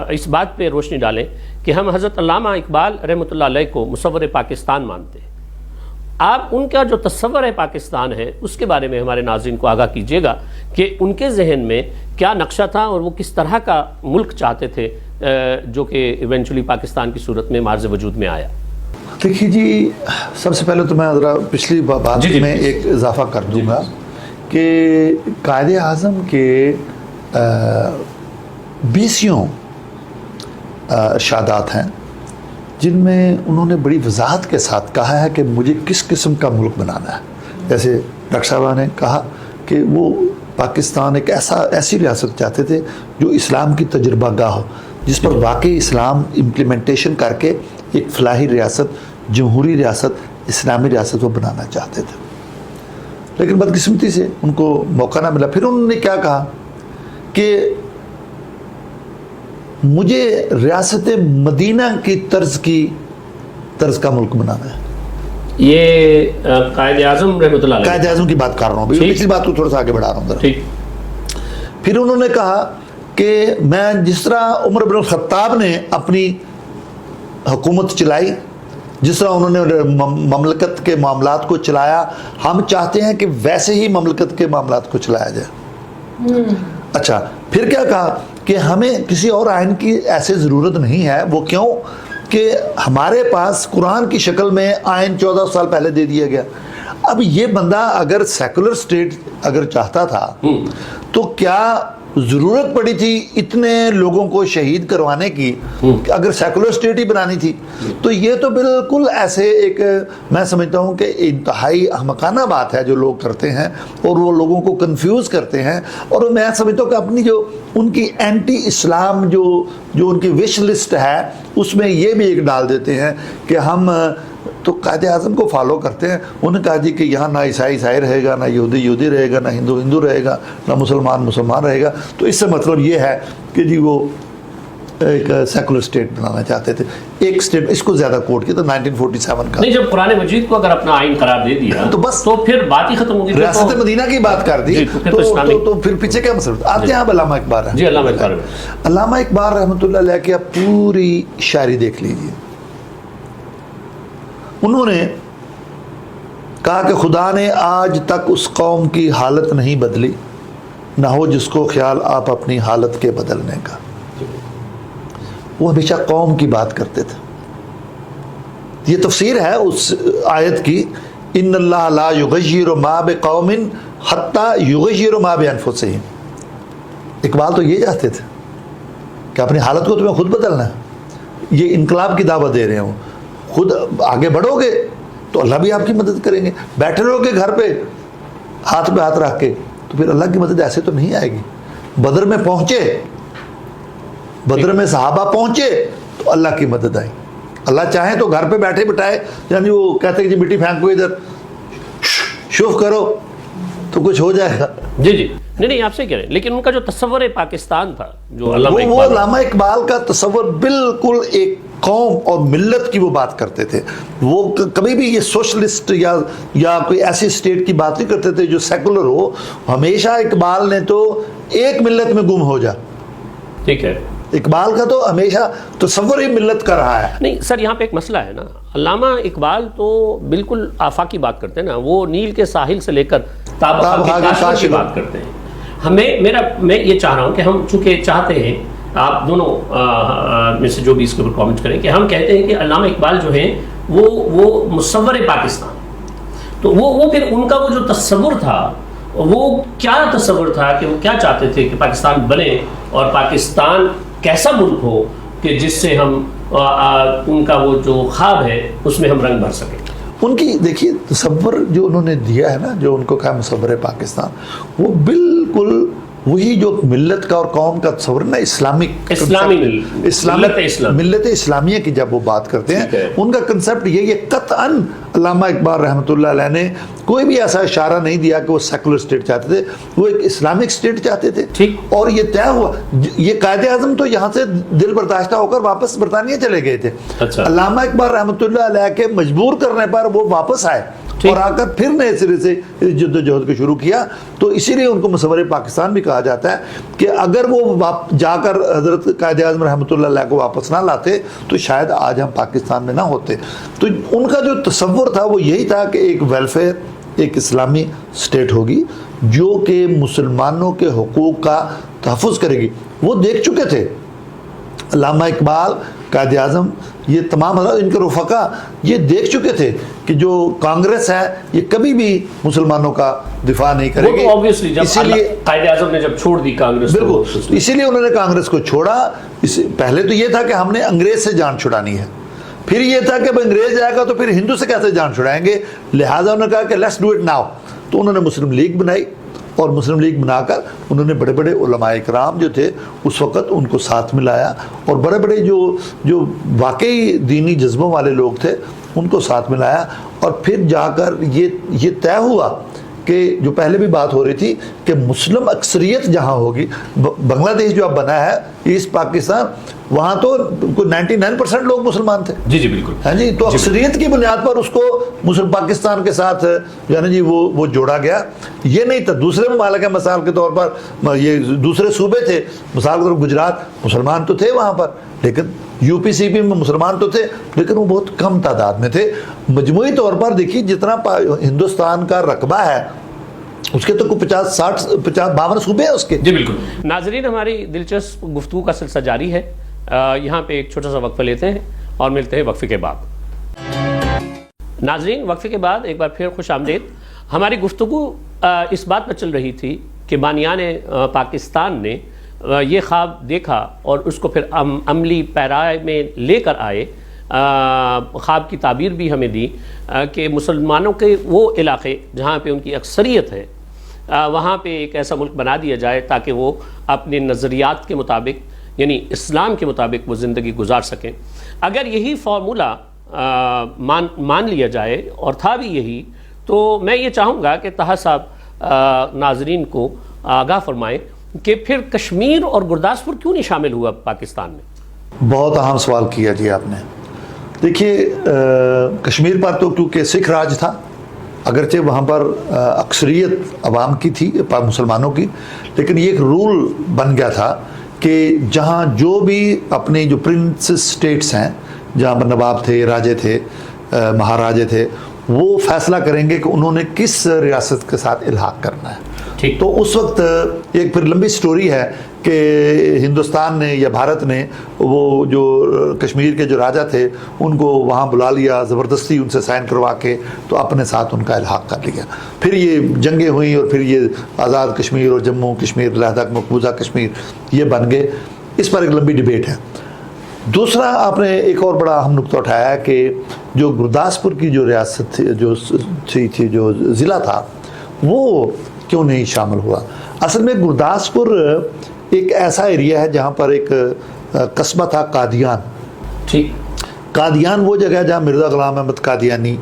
اس بات پہ روشنی ڈالیں کہ ہم حضرت علامہ اقبال رحمۃ اللہ علیہ کو مصور پاکستان مانتے ہیں، آپ ان کا جو تصور ہے پاکستان ہے اس کے بارے میں ہمارے ناظرین کو آگاہ کیجیے گا کہ ان کے ذہن میں کیا نقشہ تھا اور وہ کس طرح کا ملک چاہتے تھے جو کہ ایونچولی پاکستان کی صورت میں معرض وجود میں آیا۔ دیکھیے جی، سب سے پہلے تو میں ذرا پچھلی بات میں ایک اضافہ کر دوں گا کہ قائد اعظم کے 20 ارشادات ہیں جن میں انہوں نے بڑی وضاحت کے ساتھ کہا ہے کہ مجھے کس قسم کا ملک بنانا ہے۔ جیسے ڈاکٹر صاحبہ نے کہا کہ وہ پاکستان ایک ایسی ریاست چاہتے تھے جو اسلام کی تجربہ گاہ ہو، جس پر واقعی اسلام امپلیمنٹیشن کر کے ایک فلاحی ریاست، جمہوری ریاست، اسلامی ریاست وہ بنانا چاہتے تھے، لیکن بدقسمتی سے ان کو موقع نہ ملا۔ پھر انہوں نے کیا کہا کہ مجھے ریاست مدینہ کی طرز کا ملک بنانا ہے۔ یہ قائد اعظم رحمۃ اللہ علیہ، قائد اعظم کی بات کر رہا ہوں، پچھلی بات کو تھوڑا سا آگے بڑھا رہا ہوں ذرا۔ پھر انہوں نے کہا کہ میں جس طرح عمر بن الخطاب نے اپنی حکومت چلائی، جس طرح انہوں نے مملکت کے معاملات کو چلایا، ہم چاہتے ہیں کہ ویسے ہی مملکت کے معاملات کو چلایا جائے۔ اچھا، پھر کیا کہا کہ ہمیں کسی اور آئین کی ایسے ضرورت نہیں ہے۔ وہ کیوں؟ کہ ہمارے پاس قرآن کی شکل میں آئین 14 سال پہلے دے دیا گیا۔ اب یہ بندہ اگر سیکولر سٹیٹ اگر چاہتا تھا تو کیا ضرورت پڑی تھی اتنے لوگوں کو شہید کروانے کی؟ اگر سیکولر سٹیٹ ہی بنانی تھی تو یہ تو بالکل ایسے ایک، میں سمجھتا ہوں کہ انتہائی احمقانہ بات ہے جو لوگ کرتے ہیں، اور وہ لوگوں کو کنفیوز کرتے ہیں، اور میں سمجھتا ہوں کہ اپنی جو ان کی اینٹی اسلام جو ان کی وش لسٹ ہے اس میں یہ بھی ایک ڈال دیتے ہیں کہ ہم تو قائد اعظم کو فالو کرتے ہیں۔ انہوں نے کہا جی کہ یہاں نہ عیسائی رہے گا، نہ یہودی رہے گا، نہ ہندو رہے گا، نہ مسلمان رہے گا۔ تو اس سے مطلب یہ ہے کہ جی وہ ایک سیکولر سٹیٹ بنانا چاہتے تھے، ایک سٹیٹ۔ اس کو زیادہ کوٹ کیا تو 1947 کا، نہیں، جب قرآن مجید کو اگر اپنا آئین قرار دے دیا تو بس تو پھر بات ہی ختم ہوگی۔ ریاست مدینہ کی بات کر دی تو پھر پیچھے کیا مسئلہ؟ آتے ہیں آپ علامہ اقبال۔ جی، علامہ اقبال رحمۃ اللہ علیہ کی آپ پوری شاعری دیکھ لیجیے۔ انہوں نے کہا کہ خدا نے آج تک اس قوم کی حالت نہیں بدلی، نہ ہو جس کو خیال آپ اپنی حالت کے بدلنے کا۔ وہ ہمیشہ قوم کی بات کرتے تھے۔ یہ تفسیر ہے اس آیت کی، ان اللہ لا یغیر ما بقوم حتی یغیر ما بانفسہم۔ اقبال تو یہ چاہتے تھے کہ اپنی حالت کو تمہیں خود بدلنا ہے، یہ انقلاب کی دعوت دے رہے ہوں۔ خود آگے بڑھو گے تو اللہ بھی آپ کی مدد کریں گے. بیٹھے رہو گے گھر پہ ہاتھ پہ ہاتھ رکھ کے تو پھر اللہ کی مدد ایسے تو نہیں آئے گی. بدر میں پہنچے, بدر میں صحابہ پہنچے تو اللہ کی مدد آئی. اللہ چاہے تو گھر پہ بیٹھے بٹھائے, یعنی وہ کہتے ہیں کہ مٹی پھینکو ادھر, شوف کرو تو کچھ ہو جائے گا. جی جی نہیں آپ سے کہہ رہے ہیں, لیکن ان کا جو تصور پاکستان تھا, جو وہ علامہ اقبال کا تصور بالکل ایک قوم اور ملت کی وہ بات کرتے تھے. وہ کبھی بھی یہ سوشلسٹ یا کوئی ایسی اسٹیٹ کی بات نہیں کرتے تھے جو سیکولر ہو. ہمیشہ اقبال نے تو ایک ملت میں گم ہو جا. ٹھیک ہے, اقبال کا تو ہمیشہ تصور ہی ملت کا رہا ہے. نہیں سر, یہاں پہ ایک مسئلہ ہے نا, علامہ اقبال تو بالکل آفاقی بات کرتے ہیں نا, وہ نیل کے ساحل سے لے کر تاب کی بات کرتے ہیں. میں یہ چاہ رہا ہوں کہ ہم چونکہ چاہتے ہیں آپ دونوں میں سے جو بھی اس کے اوپر کامنٹ کریں, کہ ہم کہتے ہیں کہ علامہ اقبال جو ہیں وہ مصور پاکستان, تو وہ پھر ان کا وہ جو تصور تھا وہ کیا تصور تھا, کہ وہ کیا چاہتے تھے کہ پاکستان بنے اور پاکستان کیسا ملک ہو کہ جس سے ہم ان کا وہ جو خواب ہے اس میں ہم رنگ بھر سکیں. ان کی دیکھیے تصور جو انہوں نے دیا ہے نا, جو ان کو کہا مصور پاکستان, وہ بالکل وہی جو ملت کا اور قوم کا تصور نا, ملت اسلامیہ کی جب وہ بات کرتے ہیں ان کا کنسپٹ یہ قطعاً علامہ اقبال رحمۃ اللہ علیہ نے کوئی بھی ایسا اشارہ نہیں دیا کہ وہ سیکولر اسٹیٹ چاہتے تھے, وہ ایک اسلامک اسٹیٹ چاہتے تھے. اور یہ طے ہوا, یہ قائد اعظم تو یہاں سے دل برداشتہ ہو کر واپس برطانیہ چلے گئے تھے. علامہ اقبال رحمۃ اللہ علیہ کے مجبور کرنے پر وہ واپس آئے اور آ کر پھر نئے سرے سے جد و جہد کو شروع کیا. تو اسی لیے ان کو مصور پاکستان بھی کہا جاتا ہے کہ اگر وہ جا کر حضرت قائد اعظم رحمۃ اللہ علیہ کو واپس نہ لاتے تو شاید آج ہم پاکستان میں نہ ہوتے. تو ان کا جو تصور تھا وہ یہی تھا کہ ایک ویلفیئر, ایک اسلامی اسٹیٹ ہوگی جو کہ مسلمانوں کے حقوق کا تحفظ کرے گی. وہ دیکھ چکے تھے علامہ اقبال, قائد اعظم, یہ تمام ان کے رفقا یہ دیکھ چکے تھے کہ جو کانگریس ہے یہ کبھی بھی مسلمانوں کا دفاع نہیں کرے گی. اسی لیے قائد اعظم نے جب چھوڑ دی کانگریس, بالکل اسی لیے انہوں نے کانگریس کو چھوڑا. پہلے تو یہ تھا کہ ہم نے انگریز سے جان چھڑانی ہے, پھر یہ تھا کہ اب انگریز آئے گا تو پھر ہندو سے کیسے جان چھڑائیں گے, لہٰذا انہوں نے کہا کہ لیٹس ڈو اٹ ناؤ. تو انہوں نے مسلم لیگ بنائی اور مسلم لیگ بنا کر انہوں نے بڑے بڑے علماء کرام جو تھے اس وقت ان کو ساتھ ملایا, اور بڑے بڑے جو واقعی دینی جذبوں والے لوگ تھے ان کو ساتھ ملایا. اور پھر جا کر یہ طے ہوا کہ جو پہلے بھی بات ہو رہی تھی کہ مسلم اکثریت جہاں ہوگی, بنگلہ دیش جو اب بنا ہے ایسٹ پاکستان, وہاں تو 99% لوگ مسلمان تھے. جی بالکل. ہاں جی, تو اکثریت کی بنیاد پر اس کو مسلم پاکستان کے ساتھ یعنی جی وہ جوڑا گیا. یہ نہیں تھا دوسرے ممالک ہیں, مثال کے طور پر یہ دوسرے صوبے تھے, مثال کے طور پر گجرات مسلمان تو تھے وہاں پر, لیکن یو پی سی پی میں مسلمان تو تھے لیکن وہ بہت کم تعداد میں تھے. مجموعی طور پر دیکھیے جتنا ہندوستان کا رقبہ ہے اس کے تو کوئی 50-52 صوبے ہیں اس کے. جی بالکل. ناظرین, ہماری دلچسپ گفتگو کا سلسلہ جاری ہے. یہاں پہ ایک چھوٹا سا وقفہ لیتے ہیں اور ملتے ہیں وقفے کے بعد. ناظرین, وقفے کے بعد ایک بار پھر خوش آمدید. ہماری گفتگو اس بات پر چل رہی تھی کہ بانیان پاکستان نے یہ خواب دیکھا اور اس کو پھر عملی پیرائے میں لے کر آئے. خواب کی تعبیر بھی ہمیں دی کہ مسلمانوں کے وہ علاقے جہاں پہ ان کی اکثریت ہے وہاں پہ ایک ایسا ملک بنا دیا جائے تاکہ وہ اپنے نظریات کے مطابق یعنی اسلام کے مطابق وہ زندگی گزار سکیں. اگر یہی فارمولہ مان لیا جائے اور تھا بھی یہی, تو میں یہ چاہوں گا کہ طاہر صاحب ناظرین کو آگاہ فرمائیں کہ پھر کشمیر اور گرداسپور کیوں نہیں شامل ہوا پاکستان میں. بہت اہم سوال کیا جی آپ نے. دیکھیے کشمیر پر تو کیونکہ سکھ راج تھا, اگرچہ وہاں پر اکثریت عوام کی تھی مسلمانوں کی, لیکن یہ ایک رول بن گیا تھا کہ جہاں جو بھی اپنے جو پرنسس سٹیٹس ہیں جہاں پر نواب تھے, راجے تھے, مہاراجے تھے, وہ فیصلہ کریں گے کہ انہوں نے کس ریاست کے ساتھ الحاق کرنا ہے. تو اس وقت ایک پھر لمبی سٹوری ہے کہ ہندوستان نے یا بھارت نے وہ جو کشمیر کے جو راجہ تھے ان کو وہاں بلا لیا, زبردستی ان سے سائن کروا کے تو اپنے ساتھ ان کا الحاق کر لیا. پھر یہ جنگیں ہوئیں اور پھر یہ آزاد کشمیر اور جموں کشمیر, لہذا مقبوضہ کشمیر یہ بن گئے. اس پر ایک لمبی ڈیبیٹ ہے. دوسرا آپ نے ایک اور بڑا اہم نقطہ اٹھایا کہ جو گرداسپور کی جو ریاست تھی جو ضلع تھا وہ کیوں نہیں شامل ہوا. اصل میں گرداسپور ایک ایسا ایریا ہے جہاں پر ایک قصبہ تھا قادیان. ٹھیک. قادیان وہ جگہ ہے جہاں مرزا غلام احمد قادیانی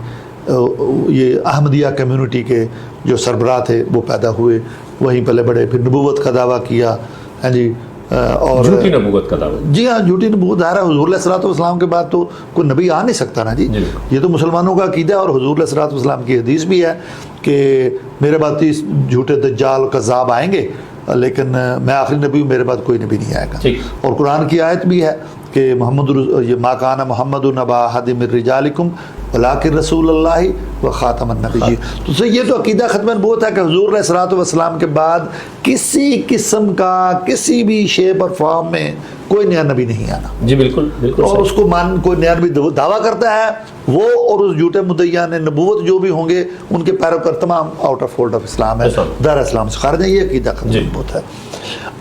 یہ احمدیہ کمیونٹی کے جو سربراہ تھے وہ پیدا ہوئے, وہیں پلے بڑے, پھر نبوت کا دعویٰ کیا. ہاں جی, اور جھوٹی نبوت کا دعویٰ. جی ہاں, جھوٹی نبوت. ظاہر ہے حضور علیہ الصلوۃ والسلام کے بعد تو کوئی نبی آ نہیں سکتا نا جی. یہ تو مسلمانوں کا عقیدہ ہے, اور حضور علیہ الصلوۃ والسلام کی حدیث بھی ہے کہ میرے بعد 30 جھوٹے دجال کذاب آئیں گے, لیکن میں آخری نبی ہوں, میرے بعد کوئی نبی نہیں آئے گا. اور قرآن کی آیت بھی ہے کہ یہ ما کان محمد نبا احد من رجالکم ولکن رسول اللہ و خاتم النبیین. تو یہ تو عقیدہ ختم نبوت ہے کہ حضور علیہ الصلوۃ والسلام کے بعد کسی قسم کا کسی بھی شیپ اور فارم میں کوئی نیا نبی نہیں آنا. جی بالکل بالکل. اور اس کو کوئی نیا نبی دعویٰ کرتا ہے وہ, اور اس جھوٹے مدعیان نبوت جو بھی ہوں گے ان کے پیروکار تمام آؤٹ آف فولڈ آف اسلام ہے, دار اسلام سے خارج ہے. یہ عقیدہ ختم نبوت ہے.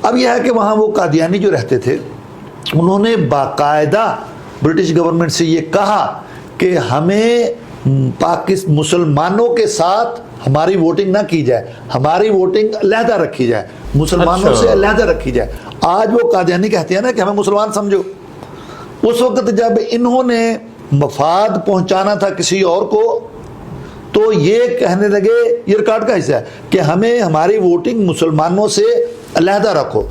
اب یہ ہے کہ وہاں وہ قادیانی جو رہتے تھے انہوں نے باقاعدہ برٹش گورنمنٹ سے یہ کہا کہ ہمیں مسلمانوں کے ساتھ ہماری ووٹنگ نہ کی جائے, ہماری ووٹنگ علیحدہ رکھی جائے, مسلمانوں سے علیحدہ رکھی جائے. آج وہ قادیانی کہتے ہیں نا کہ ہمیں مسلمان سمجھو. اس وقت جب انہوں نے مفاد پہنچانا تھا کسی اور کو تو یہ کہنے لگے, یہ ریکارڈ کا حصہ ہے, کہ ہمیں ہماری ووٹنگ مسلمانوں سے علیحدہ رکھو.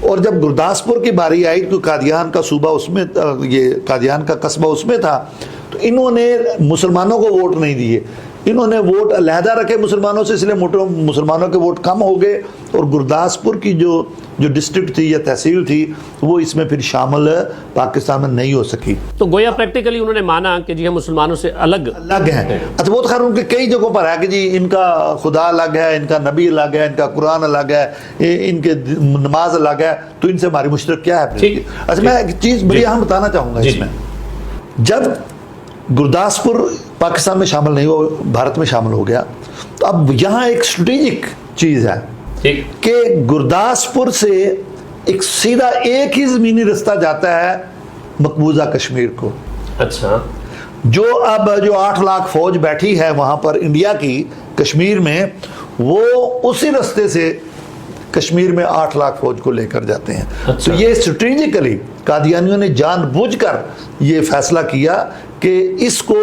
اور جب گرداسپور کی باری آئی تو قادیان کا صوبہ اس میں, یہ قادیان کا قصبہ اس میں تھا, تو انہوں نے مسلمانوں کو ووٹ نہیں دیے, انہوں نے ووٹ علیحدہ رکھے مسلمانوں سے, اس لیے مسلمانوں کے ووٹ کم ہو گئے, اور گرداسپور کی جو ڈسٹرکٹ تھی یا تحصیل تھی وہ اس میں پھر شامل پاکستان میں نہیں ہو سکی. تو گویا پریکٹیکلی انہوں نے مانا کہ جی ہم مسلمانوں سے الگ ہیں. اچھا وہ تو خیر ان کے کئی جگہوں پر ہے کہ جی ان کا خدا الگ ہے, ان کا نبی الگ ہے, ان کا قرآن الگ ہے, ان کے نماز الگ ہے, تو ان سے ہماری مشترک کیا ہے. اچھا میں ایک چیز بڑی اہم بتانا چاہوں گا اس میں, جب گرداسپور پاکستان میں شامل نہیں ہو, بھارت میں شامل ہو گیا, تو اب یہاں ایک اسٹریٹجک چیز ہے کہ گرداسپور سے ایک سیدھا ایک ہی زمینی رستہ جاتا ہے مقبوضہ کشمیر کو. اچھا. جو اب جو 8 لاکھ فوج بیٹھی ہے وہاں پر انڈیا کی کشمیر میں, وہ اسی رستے سے کشمیر میں 8 لاکھ فوج کو لے کر جاتے ہیں. تو یہ اسٹریٹجیکلی قادیانیوں نے جان بوجھ کر یہ فیصلہ کیا کہ اس کو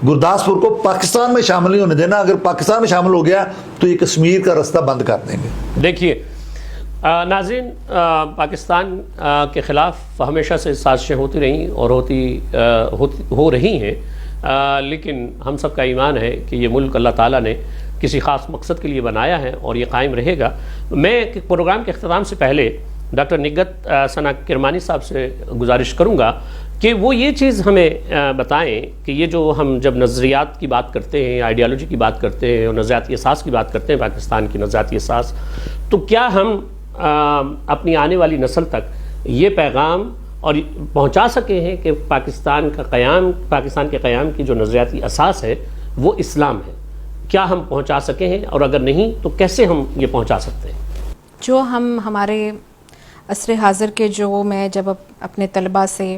گرداسپور کو پاکستان میں شامل نہیں ہونے دینا. اگر پاکستان میں شامل ہو گیا تو یہ کشمیر کا رستہ بند کر دیں گے. دیکھیے ناظرین, پاکستان کے خلاف ہمیشہ سے سازشیں ہوتی رہیں اور ہو رہی ہیں, لیکن ہم سب کا ایمان ہے کہ یہ ملک اللہ تعالیٰ نے کسی خاص مقصد کے لیے بنایا ہے اور یہ قائم رہے گا. میں پروگرام کے اختتام سے پہلے ڈاکٹر نگہت ثنا کرمانی صاحب سے گزارش کروں گا کہ وہ یہ چیز ہمیں بتائیں کہ یہ جو ہم جب نظریات کی بات کرتے ہیں, آئیڈیالوجی کی بات کرتے ہیں اور نظریاتی اساس کی بات کرتے ہیں, پاکستان کی نظریاتی اساس, تو کیا ہم اپنی آنے والی نسل تک یہ پیغام اور پہنچا سکے ہیں کہ پاکستان کے قیام کی جو نظریاتی اساس ہے وہ اسلام ہے؟ کیا ہم پہنچا سکے ہیں, اور اگر نہیں تو کیسے ہم یہ پہنچا سکتے ہیں؟ جو ہم ہمارے عصر حاضر کے, جو میں جب اپنے طلباء سے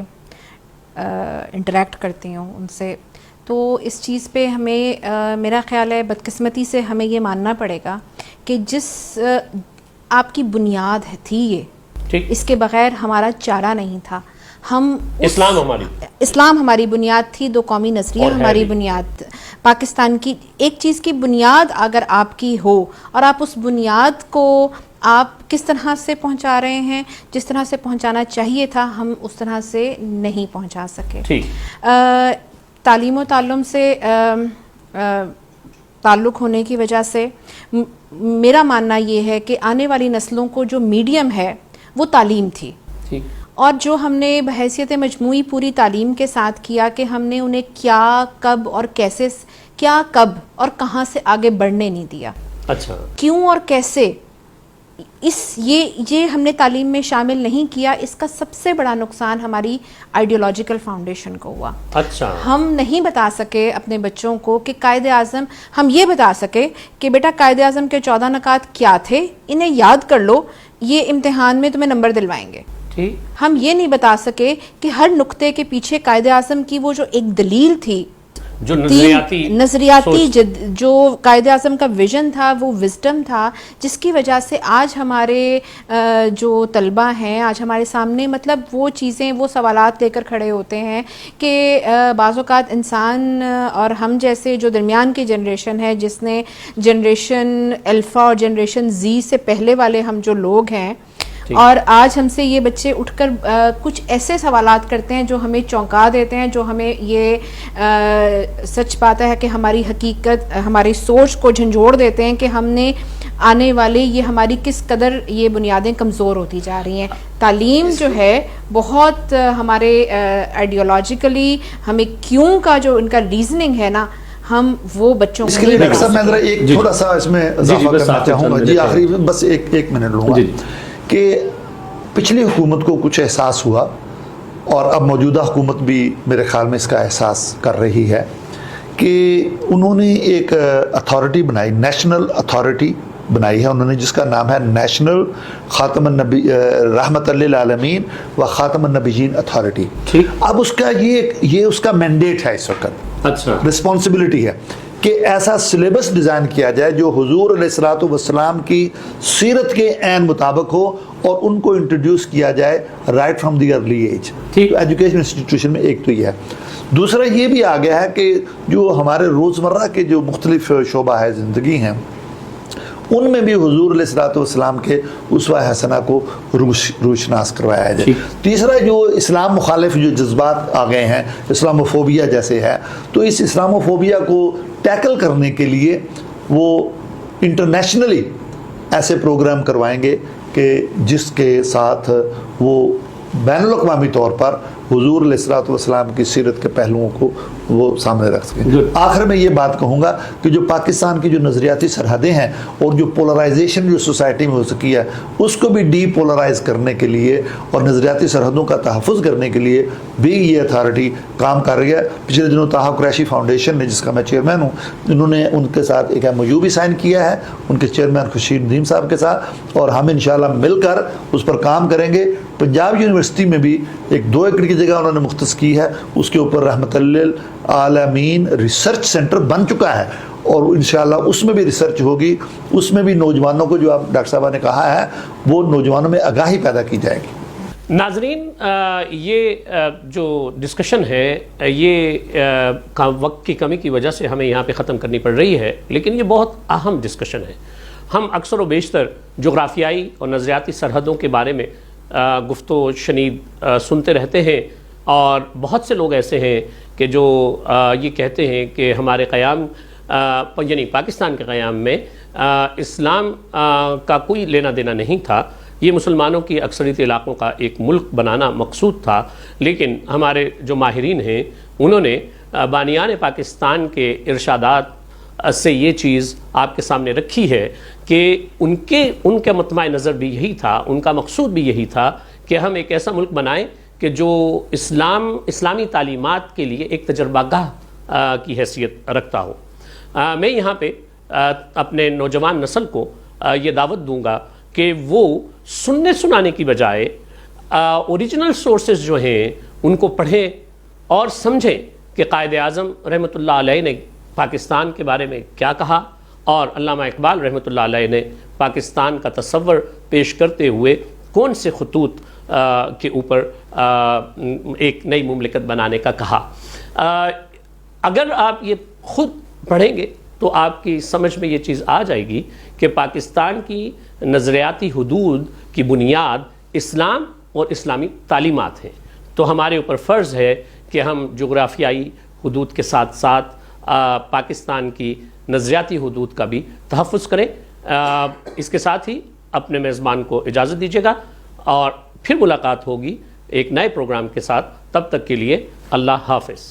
انٹریکٹ کرتی ہوں ان سے, تو اس چیز پہ ہمیں میرا خیال ہے بدقسمتی سے ہمیں یہ ماننا پڑے گا کہ جس آپ کی بنیاد تھی یہ, اس کے بغیر ہمارا چارہ نہیں تھا. ہم اسلام ہماری بنیاد تھی, 2 قومی نظریہ ہماری بنیاد. پاکستان کی ایک چیز کی بنیاد اگر آپ کی ہو اور آپ اس بنیاد کو آپ کس طرح سے پہنچا رہے ہیں, جس طرح سے پہنچانا چاہیے تھا, ہم اس طرح سے نہیں پہنچا سکے. تعلیم و تعلم سے تعلق ہونے کی وجہ سے میرا ماننا یہ ہے کہ آنے والی نسلوں کو جو میڈیم ہے وہ تعلیم تھی, اور جو ہم نے بحیثیت مجموعی پوری تعلیم کے ساتھ کیا کہ ہم نے انہیں کیا, کب اور کیسے, کیا, کب اور کہاں سے آگے بڑھنے نہیں دیا. اچھا. کیوں اور کیسے یہ ہم نے تعلیم میں شامل نہیں کیا, اس کا سب سے بڑا نقصان ہماری آئیڈیولوجیکل فاؤنڈیشن کو ہوا. اچھا. ہم نہیں بتا سکے اپنے بچوں کو کہ قائد اعظم, ہم یہ بتا سکے کہ بیٹا قائد اعظم کے 14 نکات کیا تھے, انہیں یاد کر لو, یہ امتحان میں تمہیں نمبر دلوائیں گے. ٹھیک. ہم یہ نہیں بتا سکے کہ ہر نقطے کے پیچھے قائد اعظم کی وہ جو ایک دلیل تھی، جو نظریاتی جو قائد اعظم کا ویژن تھا، وہ وزڈم تھا، جس کی وجہ سے آج ہمارے جو طلبہ ہیں، آج ہمارے سامنے مطلب وہ چیزیں، وہ سوالات لے کر کھڑے ہوتے ہیں کہ بعض اوقات انسان اور ہم جیسے جو درمیان کی جنریشن ہے، جس نے جنریشن الفا اور جنریشن زی سے پہلے والے ہم جو لوگ ہیں، اور آج ہم سے یہ بچے اٹھ کر کچھ ایسے سوالات کرتے ہیں جو ہمیں چونکا دیتے ہیں، جو ہمیں یہ سچ پاتا ہے کہ ہماری حقیقت، ہماری سوچ کو جھنجھوڑ دیتے ہیں کہ ہم نے آنے والے یہ ہماری کس قدر یہ بنیادیں کمزور ہوتی جا رہی ہیں. تعلیم جو ہے بہت ہمارے آئیڈیالوجیکلی ہمیں کیوں کا جو ان کا ریزننگ ہے نا، ہم وہ بچوں اس کے لیے ڈاکٹر صاحب میں ذرا ایک تھوڑا سا اس میں اضافہ کرنا چاہوں گا. جی آخری میں بس ایک منٹ لوں گا کہ پچھلی حکومت کو کچھ احساس ہوا، اور اب موجودہ حکومت بھی میرے خیال میں اس کا احساس کر رہی ہے کہ انہوں نے ایک اتھارٹی بنائی، نیشنل اتھارٹی بنائی ہے انہوں نے، جس کا نام ہے نیشنل خاتم النبی رحمت للعالمین و خاتم النبیین اتھارٹی. اب اس کا یہ اس کا مینڈیٹ ہے اس وقت، اچھا رسپانسبلٹی ہے کہ ایسا سلیبس ڈیزائن کیا جائے جو حضور علیہ الصلوۃ والسلام کی سیرت کے عین مطابق ہو، اور ان کو انٹروڈیوس کیا جائے right from the early age. Education institution میں ایک تو یہ ہے. دوسرا یہ بھی آ گیا ہے کہ جو ہمارے روزمرہ کے جو مختلف شعبہ ہے زندگی ہیں، ان میں بھی حضور علیہ الصلوۃ والسلام کے اسوہ حسنہ کو روشناس کروایا جائے. تیسرا جو اسلام مخالف جو جذبات آ گئے ہیں، اسلاموفوبیا جیسے ہے، تو اس اسلاموفوبیا کو ٹیکل کرنے کے لیے وہ انٹرنیشنلی ایسے پروگرام کروائیں گے کہ جس کے ساتھ وہ بین الاقوامی طور پر حضور علیہ الصلوۃ والسلام کی سیرت کے پہلوؤں کو وہ سامنے رکھ سکیں. آخر میں یہ بات کہوں گا کہ جو پاکستان کی جو نظریاتی سرحدیں ہیں اور جو پولرائزیشن جو سوسائٹی میں ہو سکی ہے، اس کو بھی ڈی پولرائز کرنے کے لیے اور نظریاتی سرحدوں کا تحفظ کرنے کے لیے بھی یہ اتھارٹی کام کر رہی ہے. پچھلے دنوں طاہر قریشی فاؤنڈیشن نے، جس کا میں چیئرمین ہوں، انہوں نے ان کے ساتھ ایک MOU بھی سائن کیا ہے ان کے چیئرمین خورشید ندیم صاحب کے ساتھ، اور ہم انشاءاللہ مل کر اس پر کام کریں گے. پنجاب یونیورسٹی میں بھی ایک 2 ایکڑ کی جگہ انہوں نے مختص کی ہے، اس کے اوپر رحمت للعالمین ریسرچ سینٹر بن چکا ہے، اور انشاءاللہ اس میں بھی ریسرچ ہوگی. اس میں بھی نوجوانوں کو، جو آپ ڈاکٹر صاحبہ نے کہا ہے، وہ نوجوانوں میں آگاہی پیدا کی جائے گی. ناظرین، یہ جو ڈسکشن ہے یہ وقت کی کمی کی وجہ سے ہمیں یہاں پہ ختم کرنی پڑ رہی ہے، لیکن یہ بہت اہم ڈسکشن ہے. ہم اکثر و بیشتر جغرافیائی اور نظریاتی سرحدوں کے بارے میں گفت و شنید سنتے رہتے ہیں، اور بہت سے لوگ ایسے ہیں کہ جو یہ کہتے ہیں کہ ہمارے قیام یعنی پاکستان کے قیام میں اسلام کا کوئی لینا دینا نہیں تھا، یہ مسلمانوں کی اکثریتی علاقوں کا ایک ملک بنانا مقصود تھا. لیکن ہمارے جو ماہرین ہیں انہوں نے بانیان پاکستان کے ارشادات سے یہ چیز آپ کے سامنے رکھی ہے کہ ان کے مطمع نظر بھی یہی تھا، ان کا مقصود بھی یہی تھا کہ ہم ایک ایسا ملک بنائیں کہ جو اسلامی تعلیمات کے لیے ایک تجربہ گاہ کی حیثیت رکھتا ہو. میں یہاں پہ اپنے نوجوان نسل کو یہ دعوت دوں گا کہ وہ سننے سنانے کی بجائے اوریجنل سورسز جو ہیں ان کو پڑھیں اور سمجھیں کہ قائد اعظم رحمۃ اللہ علیہ نے پاکستان کے بارے میں کیا کہا، اور علامہ اقبال رحمۃ اللہ علیہ نے پاکستان کا تصور پیش کرتے ہوئے کون سے خطوط کے اوپر ایک نئی مملکت بنانے کا کہا. اگر آپ یہ خود پڑھیں گے تو آپ کی سمجھ میں یہ چیز آ جائے گی کہ پاکستان کی نظریاتی حدود کی بنیاد اسلام اور اسلامی تعلیمات ہیں. تو ہمارے اوپر فرض ہے کہ ہم جغرافیائی حدود کے ساتھ ساتھ پاکستان کی نظریاتی حدود کا بھی تحفظ کریں. اس کے ساتھ ہی اپنے میزبان کو اجازت دیجیے گا، اور پھر ملاقات ہوگی ایک نئے پروگرام کے ساتھ. تب تک کے لیے اللہ حافظ.